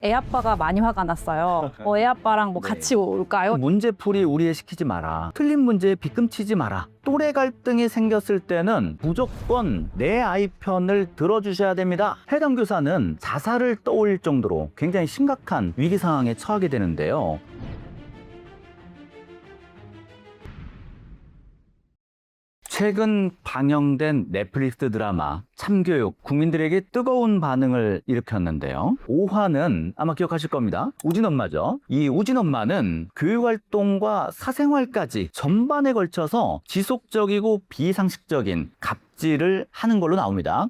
애 아빠가 많이 화가 났어요. 애 아빠랑 뭐 네. 같이 올까요? 문제풀이 우리에 시키지 마라. 틀린 문제에 빗금치지 마라. 또래 갈등이 생겼을 때는 무조건 내 아이 편을 들어주셔야 됩니다. 해당 교사는 자살을 떠올릴 정도로 굉장히 심각한 위기 상황에 처하게 되는데요. 최근 방영된 넷플릭스 드라마 참교육, 국민들에게 뜨거운 반응을 일으켰는데요. 5화는 아마 기억하실 겁니다. 우진 엄마죠. 이 우진 엄마는 교육활동과 사생활까지 전반에 걸쳐서 지속적이고 비상식적인 갑질을 하는 걸로 나옵니다.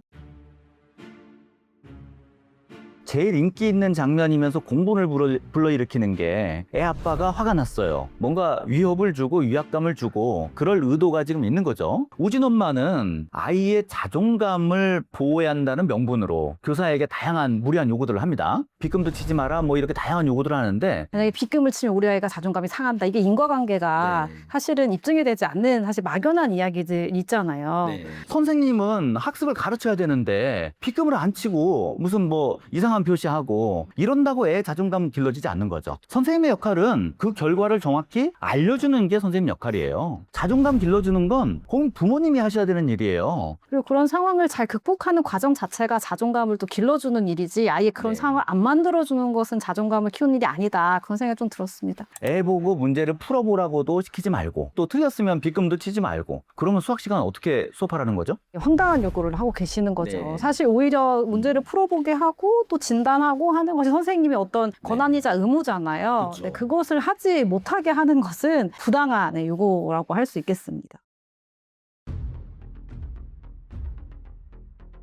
제일 인기 있는 장면이면서 공분을 불러일으키는 게 애 아빠가 화가 났어요. 뭔가 위협을 주고 위압감을 주고 그럴 의도가 지금 있는 거죠. 우진 엄마는 아이의 자존감을 보호해야 한다는 명분으로 교사에게 다양한 무리한 요구들을 합니다. 빗금도 치지 마라 뭐 이렇게 다양한 요구들을 하는데, 만약에 빗금을 치면 우리 아이가 자존감이 상한다. 이게 인과관계가 네. 사실은 입증이 되지 않는 사실 막연한 이야기들 있잖아요. 선생님은 학습을 가르쳐야 되는데 빗금을 안 치고 무슨 뭐 이상한 표시하고 이런다고 애 자존감 길러지지 않는 거죠. 선생님의 역할은 그 결과를 정확히 알려주는 게 선생님 역할이에요. 자존감 길러주는 건 부모님이 하셔야 되는 일이에요. 그리고 그런 상황을 잘 극복하는 과정 자체가 자존감을 또 길러주는 일이지, 아예 그런 네. 상황을 안 만들어주는 것은 자존감을 키우는 일이 아니다. 그런 생각이 좀 들었습니다. 애 보고 문제를 풀어보라고도 시키지 말고 또 틀렸으면 빗금도 치지 말고, 그러면 수학 시간 어떻게 수업하라는 거죠? 황당한 요구를 하고 계시는 거죠. 네. 사실 오히려 문제를 풀어보게 하고 또 진단하고 하는 것이 선생님의 어떤 권한이자 의무잖아요. 그쵸. 네, 그것을 하지 못하게 하는 것은 부당한 요구라고 할 수 있겠습니다.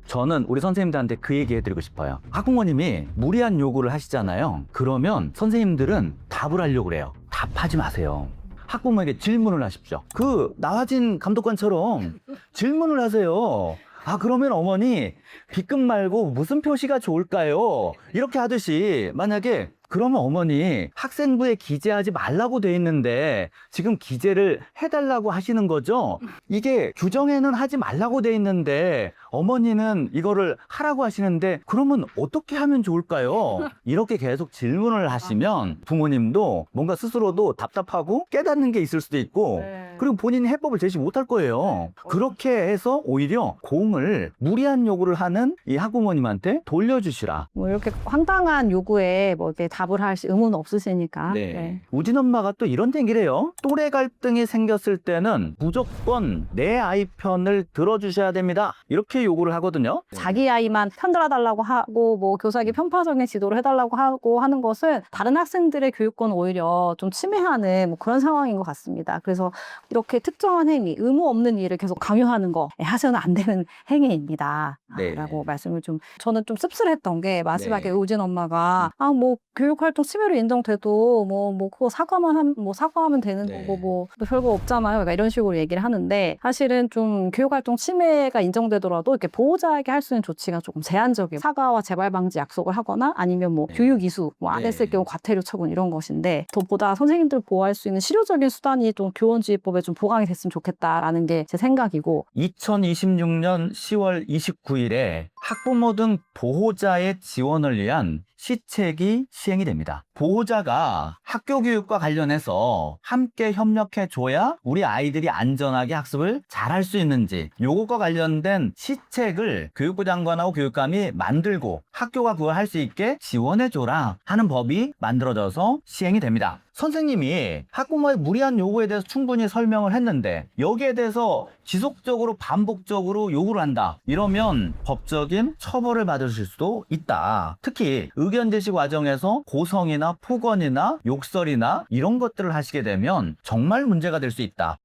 저는 우리 선생님들한테 그 얘기 해드리고 싶어요. 학부모님이 무리한 요구를 하시잖아요. 그러면 선생님들은 답을 하려고 그래요. 답하지 마세요. 학부모에게 질문을 하십시오. 그 나화진 감독관처럼 질문을 하세요. 그러면 어머니 빗금 말고 무슨 표시가 좋을까요? 이렇게 하듯이, 만약에 그러면 어머니 학생부에 기재하지 말라고 돼 있는데 지금 기재를 해달라고 하시는 거죠? 이게 규정에는 하지 말라고 돼 있는데 어머니는 이거를 하라고 하시는데 그러면 어떻게 하면 좋을까요? 이렇게 계속 질문을 하시면 부모님도 뭔가 스스로도 답답하고 깨닫는 게 있을 수도 있고, 그리고 본인이 해법을 제시 못할 거예요. 그렇게 해서 오히려 공을 무리한 요구를 하는 이 학부모님한테 돌려주시라. 뭐 이렇게 황당한 요구에 뭐 이렇게 답을 할 의무는 없으시니까. 네. 우진 엄마가 또 이런 얘기를 해요. 또래 갈등이 생겼을 때는 무조건 내 아이 편을 들어주셔야 됩니다. 이렇게 요구를 하거든요. 자기 아이만 편들어달라고 하고 뭐 교사에게 편파적인 지도를 해달라고 하고 하는 것은 다른 학생들의 교육권을 오히려 좀 침해하는 뭐 그런 상황인 것 같습니다. 그래서 이렇게 특정한 행위, 의무 없는 일을 계속 강요하는 거 해서는 안 되는 행위입니다. 네. 라고 말씀을 저는 좀 씁쓸했던 게, 마지막에 네. 우진 엄마가 뭐 교육활동 침해로 인정돼도 뭐 그거 사과하면 되는 네. 거고 뭐 별거 없잖아요. 그러니까 이런 식으로 얘기를 하는데, 사실은 좀 교육활동 침해가 인정되더라도 이렇게 보호자에게 할 수 있는 조치가 조금 제한적이에요. 사과와 재발 방지 약속을 하거나 아니면 뭐 네. 교육 이수 뭐 안 했을 경우 과태료 처분 이런 것인데, 더 선생님들 보호할 수 있는 실효적인 수단이 좀 교원지휘법에 좀 보강이 됐으면 좋겠다라는 게 제 생각이고, 2026년 10월 29일에 학부모 등 보호자의 지원을 위한 시책이 시행이 됩니다. 보호자가 학교 교육과 관련해서 함께 협력해 줘야 우리 아이들이 안전하게 학습을 잘할 수 있는지, 요것과 관련된 시책을 교육부 장관하고 교육감이 만들고 학교가 그걸 할 수 있게 지원해 줘라 하는 법이 만들어져서 시행이 됩니다. 선생님이 학부모의 무리한 요구에 대해서 충분히 설명을 했는데 여기에 대해서 지속적으로 반복적으로 요구를 한다, 이러면 법적인 처벌을 받으실 수도 있다. 특히 의견 제시 과정에서 고성이나 폭언이나 욕설이나 이런 것들을 하시게 되면 정말 문제가 될 수 있다.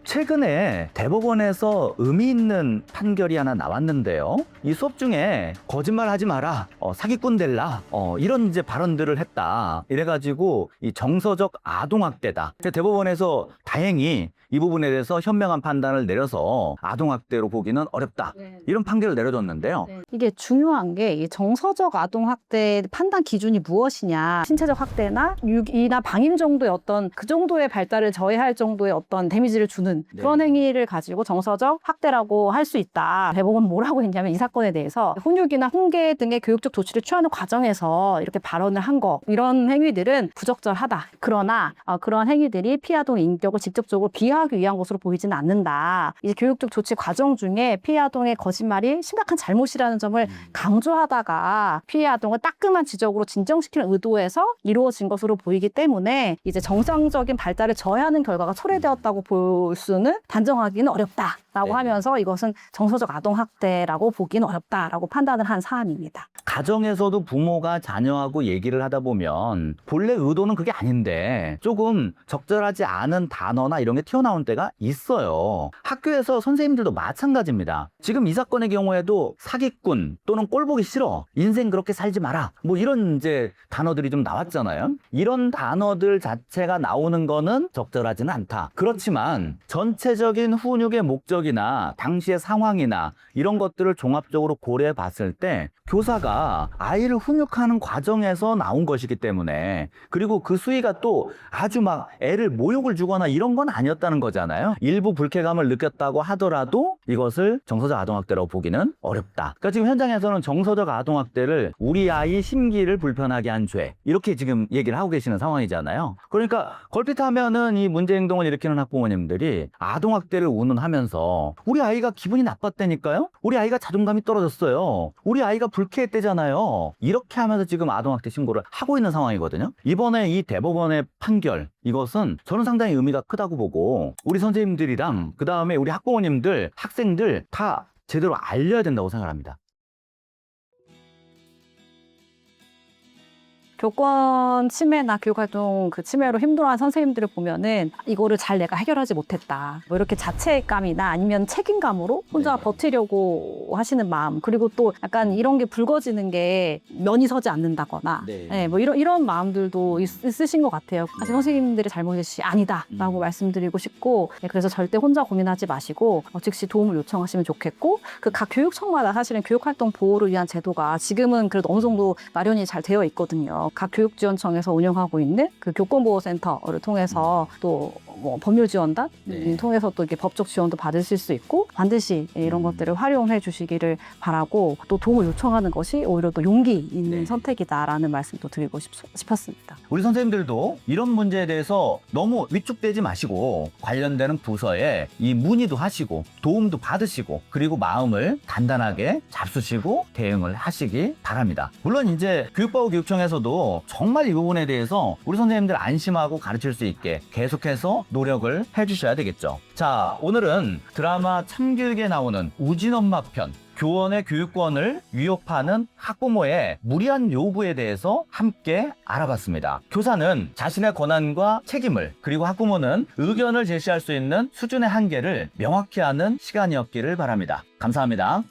최근에 대법원에서 의미 있는 판결이 하나 나왔는데요. 이 수업 중에 거짓말 하지 마라, 사기꾼 될라, 이런 이제 발언들을 했다. 이래가지고 이 정서적 아동학대다. 대법원에서 다행히 이 부분에 대해서 현명한 판단을 내려서 아동학대로 보기는 어렵다, 이런 판결을 내려줬는데요. 이게 중요한 게, 이 정서적 아동학대 판단 기준이 무엇이냐, 신체적 학대나 유기나 방임 정도의 어떤 그 정도의 발달을 저해할 정도의 어떤 데미지를 주는 경우는 네. 그런 행위를 가지고 정서적 학대라고 할 수 있다. 대법원 뭐라고 했냐면 이 사건에 대해서 훈육이나 훈계 등의 교육적 조치를 취하는 과정에서 이렇게 발언을 한 거, 이런 행위들은 부적절하다. 그러나 그런 행위들이 피해 아동의 인격을 직접적으로 비하하기 위한 것으로 보이지는 않는다. 이제 교육적 조치 과정 중에 피해 아동의 거짓말이 심각한 잘못이라는 점을 강조하다가 피해 아동을 따끔한 지적으로 진정시키는 의도에서 이루어진 것으로 보이기 때문에 이제 정상적인 발달을 저해하는 결과가 초래되었다고 볼 수는 단정하기는 어렵다라고 네. 하면서 이것은 정서적 아동 학대라고 보기는 어렵다라고 판단을 한 사안입니다. 가정에서도 부모가 자녀하고 얘기를 하다 보면 본래 의도는 그게 아닌데 조금 적절하지 않은 단어나 이런 게 튀어나온 때가 있어요. 학교에서 선생님들도 마찬가지입니다. 지금 이 사건의 경우에도 사기꾼 또는 꼴 보기 싫어, 인생 그렇게 살지 마라, 뭐 이런 이제 단어들이 좀 나왔잖아요. 이런 단어들 자체가 나오는 거는 적절하지는 않다. 그렇지만 전체적인 훈육의 목적이나 당시의 상황이나 이런 것들을 종합적으로 고려해 봤을 때 교사가 아이를 훈육하는 과정에서 나온 것이기 때문에, 그리고 그 수위가 또 아주 막 애를 모욕을 주거나 이런 건 아니었다는 거잖아요. 일부 불쾌감을 느꼈다고 하더라도 이것을 정서적 아동학대라고 보기는 어렵다. 그러니까 지금 현장에서는 정서적 아동학대를 우리 아이 심기를 불편하게 한 죄, 이렇게 지금 얘기를 하고 계시는 상황이잖아요. 그러니까 걸핏하면은 이 문제 행동을 일으키는 학부모님들이 아동학대를 운운하면서 우리 아이가 기분이 나빴다니까요? 우리 아이가 자존감이 떨어졌어요. 우리 아이가 불쾌했대잖아요. 이렇게 하면서 지금 아동학대 신고를 하고 있는 상황이거든요. 이번에 이 대법원의 판결, 이것은 저는 상당히 의미가 크다고 보고 우리 선생님들이랑 그 다음에 우리 학부모님들, 학생들 다 제대로 알려야 된다고 생각합니다. 교권 침해나 교육활동 그 침해로 힘들어하는 선생님들을 보면은 이거를 잘 내가 해결하지 못했다. 뭐 이렇게 자책감이나 아니면 책임감으로 혼자 네. 버티려고 하시는 마음, 그리고 또 약간 이런 게 붉어지는 게 면이 서지 않는다거나, 네. 네, 뭐 이런 마음들도 있으신 것 같아요. 사실 선생님들의 잘못이 아니다라고 말씀드리고 싶고, 네, 그래서 절대 혼자 고민하지 마시고 즉시 도움을 요청하시면 좋겠고, 그 각 교육청마다 사실은 교육활동 보호를 위한 제도가 지금은 그래도 어느 정도 마련이 잘 되어 있거든요. 각 교육지원청에서 운영하고 있는 그 교권보호센터를 통해서 또 뭐 법률지원단 네. 통해서 또 이렇게 법적 지원도 받으실 수 있고, 반드시 이런 것들을 활용해 주시기를 바라고, 또 도움을 요청하는 것이 오히려 또 용기 있는 네. 선택이다라는 말씀도 드리고 싶었습니다. 우리 선생님들도 이런 문제에 대해서 너무 위축되지 마시고 관련되는 부서에 이 문의도 하시고 도움도 받으시고, 그리고 마음을 단단하게 잡수시고 대응을 하시기 바랍니다. 물론 이제 교육부교육청에서도 정말 이 부분에 대해서 우리 선생님들 안심하고 가르칠 수 있게 계속해서 노력을 해주셔야 되겠죠. 자, 오늘은 드라마 참길게 나오는 우진엄마 편, 교원의 교육권을 위협하는 학부모의 무리한 요구에 대해서 함께 알아봤습니다. 교사는 자신의 권한과 책임을, 그리고 학부모는 의견을 제시할 수 있는 수준의 한계를 명확히 하는 시간이었기를 바랍니다. 감사합니다.